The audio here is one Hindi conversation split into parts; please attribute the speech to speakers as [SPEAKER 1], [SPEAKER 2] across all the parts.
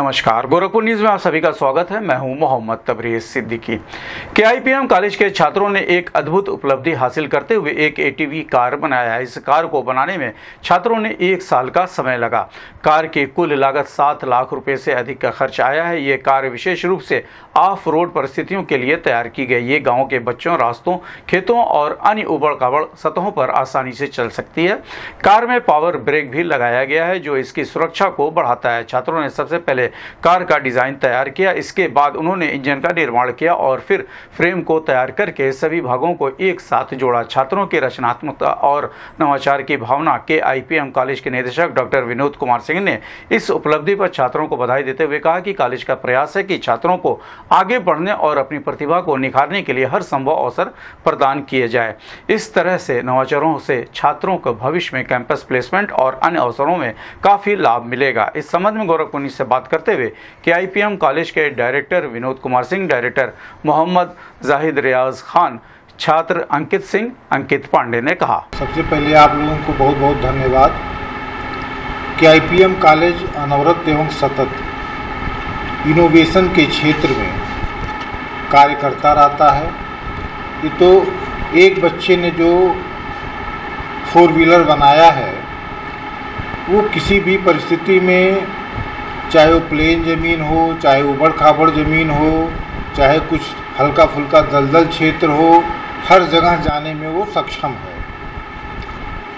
[SPEAKER 1] नमस्कार, गोरखपुर न्यूज में आप सभी का स्वागत है। मैं हूं मोहम्मद तबरेज सिद्दीकी। केआईपीएम कॉलेज के छात्रों ने एक अद्भुत उपलब्धि हासिल करते हुए एक एटीवी कार बनाया है। इस कार को बनाने में छात्रों ने 1 साल का समय लगा। कार की कुल लागत 7 लाख रुपए से अधिक का खर्च आया है। ये कार विशेष रूप से ऑफ रोड परिस्थितियों के लिए तैयार की गई। ये गाँव के बच्चों, रास्तों, खेतों और अन्य उबड़ खाबड़ सतहों पर आसानी से चल सकती है। कार में पावर ब्रेक भी लगाया गया है जो इसकी सुरक्षा को बढ़ाता है। छात्रों ने सबसे पहले कार का डिजाइन तैयार किया, इसके बाद उन्होंने इंजन का निर्माण किया और फिर फ्रेम को तैयार करके सभी भागों को एक साथ जोड़ा। छात्रों की रचनात्मकता और नवाचार की भावना केआईपीएम कॉलेज के निदेशक डॉक्टर विनोद कुमार सिंह ने इस उपलब्धि पर छात्रों को बधाई देते हुए कहा कि कॉलेज का प्रयास है कि छात्रों को आगे बढ़ने और अपनी प्रतिभा को निखारने के लिए हर संभव अवसर प्रदान किए जाए। इस तरह से नवाचारों से छात्रों को भविष्य में कैंपस प्लेसमेंट और अन्य अवसरों में काफी लाभ मिलेगा। इस संबंध में गोरखपुर से बात करते हुए केआईपीएम कॉलेज के डायरेक्टर विनोद कुमार सिंह, डायरेक्टर मोहम्मद जाहिद रियाज खान, छात्र अंकित पांडे ने कहा।
[SPEAKER 2] सबसे पहले आप लोगों को बहुत बहुत धन्यवाद। केआईपीएम कॉलेज अनवरत एवं सतत इनोवेशन के क्षेत्र में कार्य करता रहता है। ये तो एक बच्चे ने जो 4 व्हीलर बनाया है वो किसी भी परिस्थिति में, चाहे वो प्लेन ज़मीन हो, चाहे उबड़ खाबड़ ज़मीन हो, चाहे कुछ हल्का फुल्का दलदल क्षेत्र हो, हर जगह जाने में वो सक्षम है।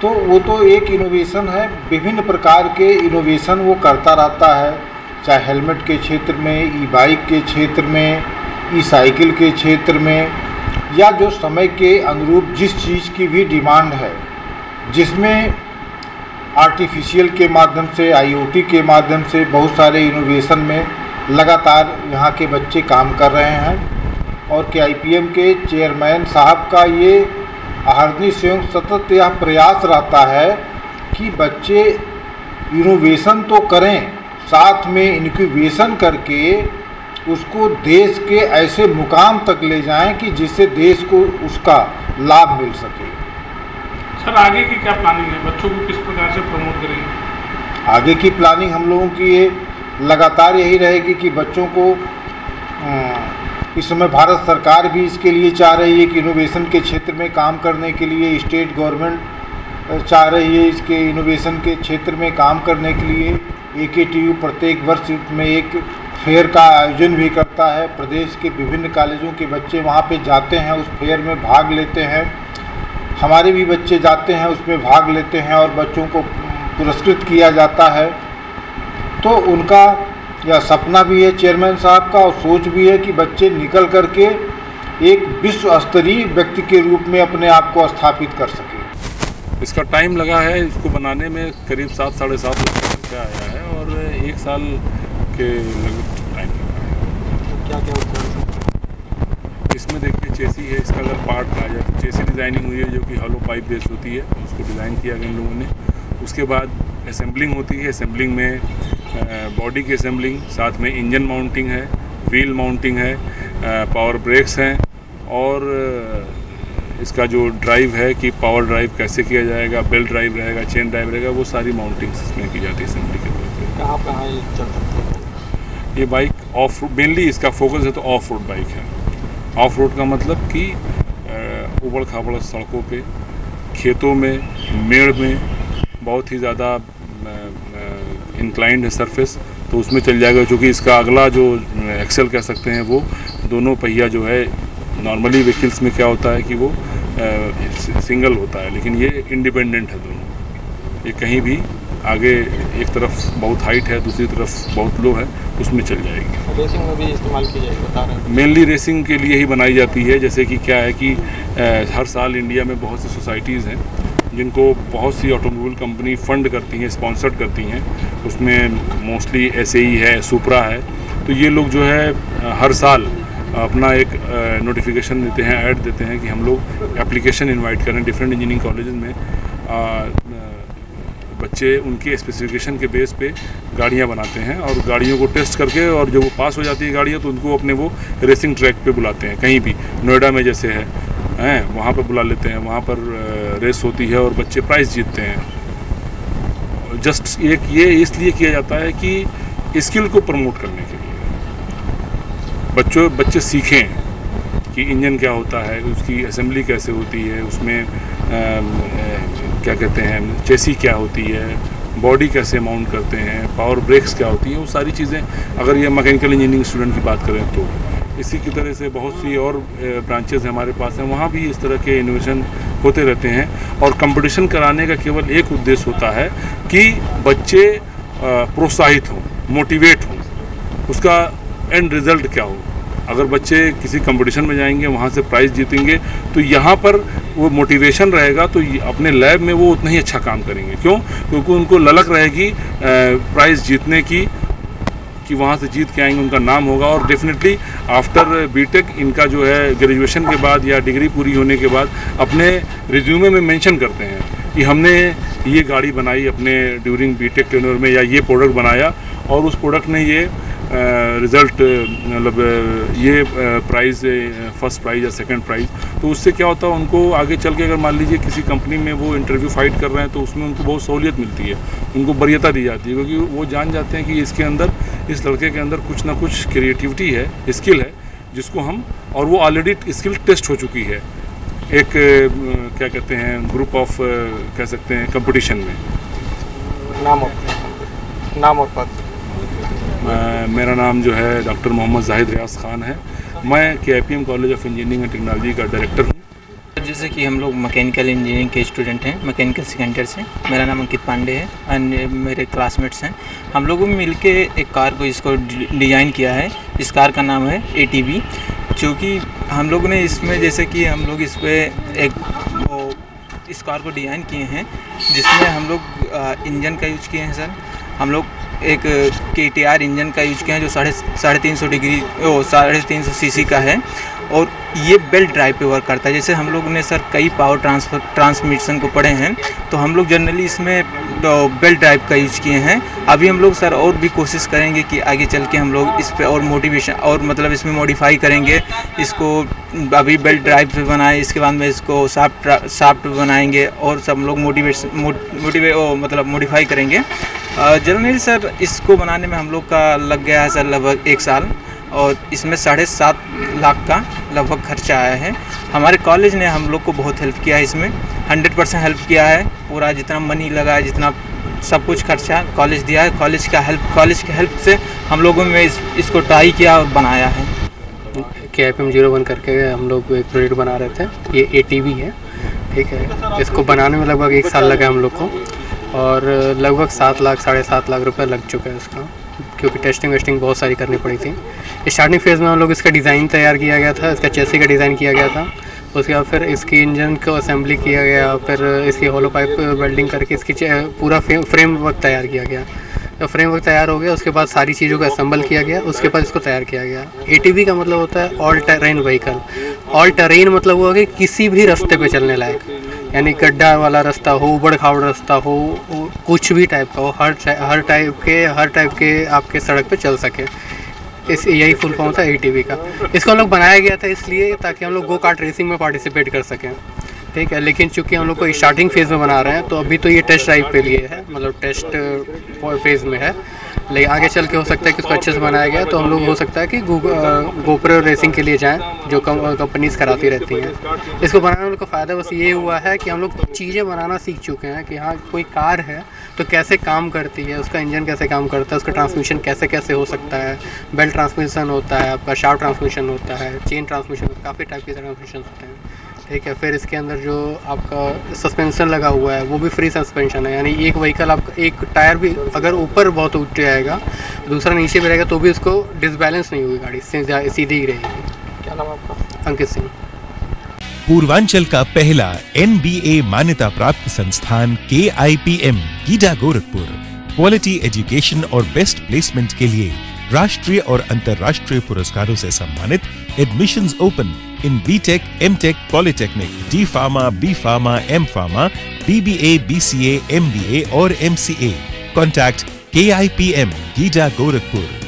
[SPEAKER 2] तो वो तो एक इनोवेशन है। विभिन्न प्रकार के इनोवेशन वो करता रहता है, चाहे हेलमेट के क्षेत्र में, ई बाइक के क्षेत्र में, ई साइकिल के क्षेत्र में, या जो समय के अनुरूप जिस चीज़ की भी डिमांड है, जिसमें आर्टिफिशियल के माध्यम से, आईओटी के माध्यम से बहुत सारे इनोवेशन में लगातार यहाँ के बच्चे काम कर रहे हैं। और केआईपीएम के चेयरमैन साहब का ये अहरनिश से सतत यह प्रयास रहता है कि बच्चे इनोवेशन तो करें, साथ में इनक्यूबेशन करके उसको देश के ऐसे मुकाम तक ले जाएं कि जिससे देश को उसका लाभ मिल सके।
[SPEAKER 3] सर, आगे की क्या प्लानिंग है? बच्चों को किस प्रकार से प्रमोट करेंगे?
[SPEAKER 2] आगे की प्लानिंग हम लोगों की ये लगातार यही रहेगी कि बच्चों को, इस समय भारत सरकार भी इसके लिए चाह रही है कि इनोवेशन के क्षेत्र में काम करने के लिए, स्टेट गवर्नमेंट चाह रही है इसके इनोवेशन के क्षेत्र में काम करने के लिए। एकेटीयू प्रत्येक वर्ष में एक फेयर का आयोजन भी करता है। प्रदेश के विभिन्न कॉलेजों के बच्चे वहाँ पे जाते हैं, उस फेयर में भाग लेते हैं। हमारे भी बच्चे जाते हैं, उसमें भाग लेते हैं और बच्चों को पुरस्कृत किया जाता है। तो उनका यह सपना भी है चेयरमैन साहब का, और सोच भी है कि बच्चे निकल करके एक विश्व स्तरीय व्यक्ति के रूप में अपने आप को स्थापित कर सके।
[SPEAKER 4] इसका टाइम लगा है, इसको बनाने में करीब 7 साढ़े 7 लाख का खर्चा आया है और 1 साल के लगभग टाइम लगा है।
[SPEAKER 2] क्या क्या
[SPEAKER 4] इसमें देखिए, चेसी है, इसका अगर पार्ट कहा जाए तो चेसी डिज़ाइनिंग हुई है जो कि हॉलो पाइप बेस होती है, उसको डिज़ाइन किया गया इन लोगों ने। उसके बाद असेंबलिंग होती है। असेंबलिंग में बॉडी की असेंबलिंग, साथ में इंजन माउंटिंग है, व्हील माउंटिंग है, पावर ब्रेक्स हैं और इसका जो ड्राइव है कि पावर ड्राइव कैसे किया जाएगा, बेल्ट ड्राइव रहेगा, चेन ड्राइव रहेगा, वो सारी माउंटिंग्स इसमें की जाती है असेंबली के तौर पर।
[SPEAKER 2] कहाँ ये चल सकता है?
[SPEAKER 4] ये बाइक ऑफ रोड, मेनली इसका फोकस है तो ऑफ रोड बाइक है। ऑफ रोड का मतलब कि उबड़ खाबड़ सड़कों पे, खेतों में, मेड़ में, बहुत ही ज़्यादा इंक्लाइंड है सरफेस, तो उसमें चल जाएगा। क्योंकि इसका अगला जो एक्सेल कह सकते हैं, वो दोनों पहिया जो है, नॉर्मली व्हीकल्स में क्या होता है कि वो सिंगल होता है, लेकिन ये इंडिपेंडेंट है दोनों। ये कहीं भी आगे एक तरफ बहुत हाइट है, दूसरी तरफ बहुत लो है, उसमें चल जाएगी।
[SPEAKER 2] रेसिंग में भी इस्तेमाल की जाएगी, बता रहे हैं?
[SPEAKER 4] मेनली रेसिंग के लिए ही बनाई जाती है। जैसे कि क्या है कि हर साल इंडिया में बहुत सी सोसाइटीज़ हैं जिनको बहुत सी ऑटोमोबाइल कंपनी फंड करती हैं, स्पॉन्सर्ड करती हैं। उसमें मोस्टली एसएई है, सुपरा है। तो ये लोग जो है हर साल अपना एक नोटिफिकेशन देते हैं, ऐड देते हैं कि हम लोग एप्लीकेशन इनवाइट करें डिफरेंट इंजीनियरिंग कॉलेजेस में। बच्चे उनके स्पेसिफिकेशन के बेस पे गाड़ियाँ बनाते हैं और गाड़ियों को टेस्ट करके, और जब वो पास हो जाती है गाड़ियाँ तो उनको अपने वो रेसिंग ट्रैक पे बुलाते हैं। कहीं भी नोएडा में जैसे है वहाँ पर बुला लेते हैं, वहाँ पर रेस होती है और बच्चे प्राइज़ जीतते हैं। जस्ट एक ये इसलिए किया जाता है कि स्किल को प्रमोट करने के लिए बच्चे सीखें कि इंजन क्या होता है, उसकी असेंबली कैसे होती है, उसमें क्या कहते हैं चेसी क्या होती है, बॉडी कैसे माउंट करते हैं, पावर ब्रेक्स क्या होती हैं, वो सारी चीज़ें अगर ये मैकेनिकल इंजीनियरिंग स्टूडेंट की बात करें तो इसी की तरह से बहुत सी और ब्रांचेस हमारे पास हैं, वहाँ भी इस तरह के इनोवेशन होते रहते हैं। और कंपटीशन कराने का केवल एक उद्देश्य होता है कि बच्चे प्रोत्साहित हों, मोटिवेट हों, उसका एंड रिज़ल्ट क्या हो। अगर बच्चे किसी कंपटीशन में जाएंगे, वहाँ से प्राइज़ जीतेंगे, तो यहाँ पर वो मोटिवेशन रहेगा, तो अपने लैब में वो उतना ही अच्छा काम करेंगे। क्यों? क्योंकि उनको ललक रहेगी प्राइज़ जीतने की, कि वहाँ से जीत के आएंगे, उनका नाम होगा। और डेफिनेटली आफ्टर बीटेक इनका जो है ग्रेजुएशन के बाद या डिग्री पूरी होने के बाद अपने रिज्यूमे में मेंशन करते हैं कि हमने ये गाड़ी बनाई अपने ड्यूरिंग बीटेक टेन्योर में, या ये प्रोडक्ट बनाया और उस प्रोडक्ट ने ये रिज़ल्ट मतलब ये प्राइज़ फर्स्ट प्राइज़ या सेकंड प्राइज़। तो उससे क्या होता है, उनको आगे चल के अगर मान लीजिए किसी कंपनी में वो इंटरव्यू फाइट कर रहे हैं तो उसमें उनको बहुत सहूलियत मिलती है, उनको वरीयता दी जाती है, क्योंकि वो जान जाते हैं कि इसके अंदर, इस लड़के के अंदर कुछ ना कुछ क्रिएटिविटी है, स्किल है, जिसको हम, और वो ऑलरेडी स्किल टेस्ट हो चुकी है एक क्या कहते हैं ग्रुप ऑफ कह सकते हैं कंपटीशन में।
[SPEAKER 5] नाम और पद?
[SPEAKER 4] मेरा नाम जो है डॉक्टर मोहम्मद जाहिद रियाज खान है। मैं KIPM college of engineering and technology का डायरेक्टर हूँ।
[SPEAKER 5] जैसे कि हम लोग मैकेनिकल इंजीनियरिंग के स्टूडेंट हैं, मैकेनिकल सेकेंड ईयर से। मेरा नाम अंकित पांडे है, अन्य मेरे क्लासमेट्स हैं। हम लोगों ने मिल के एक कार को इसको डिज़ाइन किया है। इस कार का नाम है ATV, जो कि हम लोग ने इसमें, जैसे कि हम लोग इस पर इस कार को डिज़ाइन किए हैं, जिसमें हम लोग इंजन का यूज किए हैं सर। हम लोग एक KTR इंजन का यूज किया है, जो 350 cc का है, और ये बेल्ट ड्राइव पे वर्क करता है। जैसे हम लोग ने सर कई पावर ट्रांसमिशन को पढ़े हैं, तो हम लोग जनरली इसमें बेल्ट ड्राइव का यूज किए हैं। अभी हम लोग सर और भी कोशिश करेंगे कि आगे चल के हम लोग इस पे और मोटिवेशन, और मतलब इसमें मॉडिफाई करेंगे इसको। अभी बेल्ट ड्राइव पे बनाए, इसके बाद में इसको साफ्ट बनाएंगे, और सब हम लोग मतलब मॉडिफाई करेंगे। जनरली सर इसको बनाने में हम लोग का लग गया है सर लगभग 1 साल, और इसमें 7.5 लाख का लगभग खर्चा आया है। हमारे कॉलेज ने हम लोग को बहुत हेल्प किया है, इसमें 100% हेल्प किया है। पूरा जितना मनी लगा है, जितना सब कुछ खर्चा कॉलेज दिया है। कॉलेज की हेल्प से हम लोगों में इसको ट्राई किया और बनाया है।
[SPEAKER 6] KIPM 01 करके हम लोग एक प्रोजेक्ट बना रहे थे। ये ATV है, ठीक है। इसको बनाने में लगभग 1 साल लगा हम लोग को, और लगभग 7 लाख 7.5 लाख रुपए लग चुका है इसका, क्योंकि टेस्टिंग वेस्टिंग बहुत सारी करनी पड़ी थी। स्टार्टिंग फेज़ में हम लोग इसका डिज़ाइन तैयार किया गया था, इसका चेसी का डिज़ाइन किया गया था। उसके बाद फिर इसकी इंजन को असेंबली किया गया, फिर इसकी होलो पाइप वेल्डिंग करके इसकी पूरा फ्रेमवर्क तैयार किया गया। जब फ्रेमवर्क तैयार हो गया, उसके बाद सारी चीज़ों को असेंबल किया गया, उसके बाद इसको तैयार किया गया। ATV का मतलब होता है all terrain vehicle. All terrain मतलब हुआ कि किसी भी रास्ते पे चलने लायक, यानी गड्ढा वाला रास्ता हो, उबड़ खाबड़ रास्ता हो, कुछ भी टाइप का हो, हर टाइप के आपके सड़क पे चल सके। यही फुल फॉर्म था ATV का। इसको हम लोग बनाया गया था इसलिए ताकि हम लोग गो कार्ट रेसिंग में पार्टिसिपेट कर सकें, ठीक है। लेकिन चूंकि हम लोग को स्टार्टिंग फेज़ में बना रहे हैं, तो अभी तो ये टेस्ट ड्राइव पे लिए है, मतलब टेस्ट फेज़ में है। लेकिन आगे चल के हो सकता है कि इसको अच्छे से बनाया गया, तो हम लोग हो सकता है कि गोप्रो रेसिंग के लिए जाएं, जो कंपनीज कराती रहती हैं। इसको बनाने में का फ़ायदा बस ये हुआ है कि हम लोग चीज़ें बनाना सीख चुके हैं कि हाँ, कोई कार है तो कैसे काम करती है, उसका इंजन कैसे काम करता है, उसका ट्रांसमिशन कैसे कैसे हो सकता है। बेल्ट ट्रांसमिशन होता है, आपका शाफ्ट ट्रांसमिशन होता है, चेन ट्रांसमिशन, काफ़ी टाइप के ट्रांसमिशन होते हैं, ठीक है। फिर इसके अंदर जो आपका सस्पेंशन लगा हुआ है वो भी फ्री सस्पेंशन है, यानी एक व्हीकल आपका एक टायर भी अगर ऊपर बहुत उठ जाएगा, दूसरा नीचे भी रहेगा, तो भी उसको डिसबैलेंस नहीं होगी, गाड़ी सीधी ही रहेगी। क्या नाम आपका? अंकित सिंह।
[SPEAKER 7] पूर्वांचल का पहला NBA मान्यता प्राप्त संस्थान KIPM GIDA Gorakhpur quality education और बेस्ट प्लेसमेंट के लिए राष्ट्रीय और अंतर्राष्ट्रीय पुरस्कारों से सम्मानित। Admissions open in BTech, MTech, Polytechnic, D Pharma, B Pharma, M Pharma, BBA, BCA, MBA और MCA. Contact KIPM, Gida Gorakhpur.